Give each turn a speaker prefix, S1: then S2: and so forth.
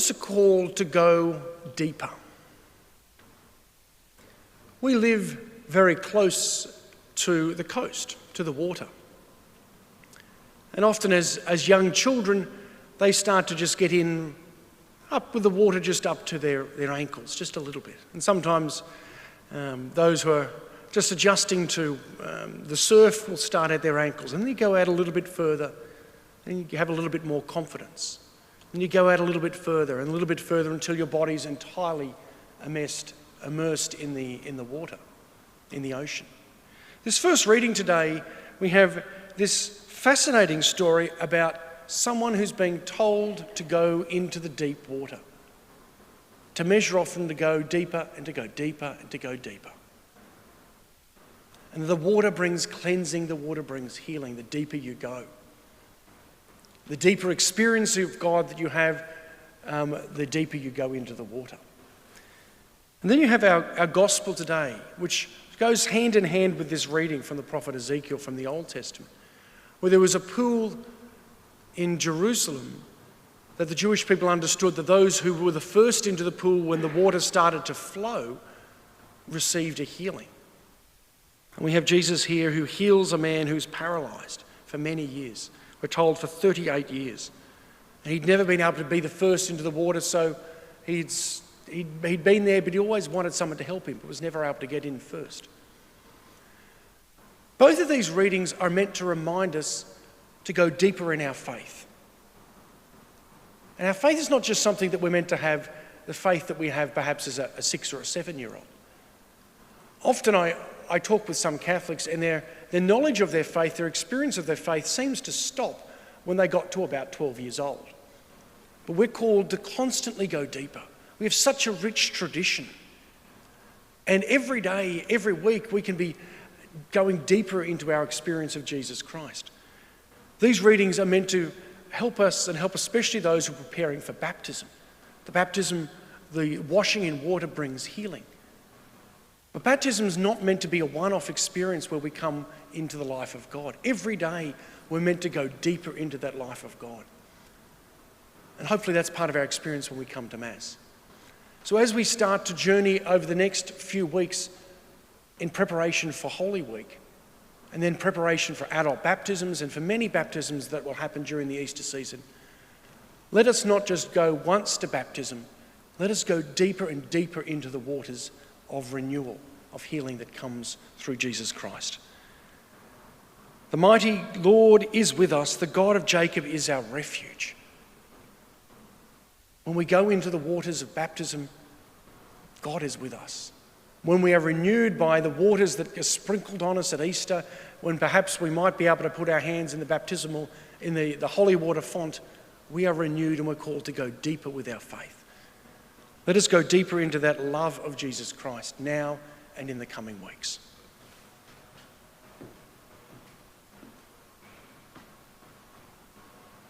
S1: us are called to go deeper. We live very close to the coast, to the water. And often as young children, they start to just get in up with the water just up to their ankles, just a little bit. And sometimes those who are just adjusting to the surf will start at their ankles. And then you go out a little bit further and you have a little bit more confidence. And you go out a little bit further and a little bit further until your body's entirely immersed in the water, in the ocean. This first reading today, we have this fascinating story about someone who's being told to go into the deep water, to measure off and to go deeper and to go deeper and to go deeper. And the water brings cleansing, the water brings healing, the deeper you go. The deeper experience of God that you have, the deeper you go into the water. And then you have our gospel today, which goes hand in hand with this reading from the prophet Ezekiel from the Old Testament, where there was a pool in Jerusalem that the Jewish people understood that those who were the first into the pool when the water started to flow received a healing. And we have Jesus here who heals a man who's paralysed for many years. We're told for 38 years. And he'd never been able to be the first into the water, so he'd been there, but he always wanted someone to help him, but was never able to get in first. Both of these readings are meant to remind us to go deeper in our faith. And our faith is not just something that we're meant to have, the faith that we have perhaps as a 6 or a 7-year-old. Often I talk with some Catholics and their knowledge of their faith, their experience of their faith seems to stop when they got to about 12 years old. But we're called to constantly go deeper. We have such a rich tradition. And every day, every week, we can be going deeper into our experience of Jesus Christ. These readings are meant to help us and help especially those who are preparing for baptism. The baptism, the washing in water brings healing. But baptism is not meant to be a one-off experience where we come into the life of God. Every day we're meant to go deeper into that life of God. And hopefully that's part of our experience when we come to Mass. So as we start to journey over the next few weeks in preparation for Holy Week, and then preparation for adult baptisms and for many baptisms that will happen during the Easter season, let us not just go once to baptism, let us go deeper and deeper into the waters of renewal, of healing that comes through Jesus Christ. The mighty Lord is with us. The God of Jacob is our refuge. When we go into the waters of baptism, God is with us. When we are renewed by the waters that are sprinkled on us at Easter, when perhaps we might be able to put our hands in the baptismal, in the holy water font, we are renewed and we're called to go deeper with our faith. Let us go deeper into that love of Jesus Christ now and in the coming weeks.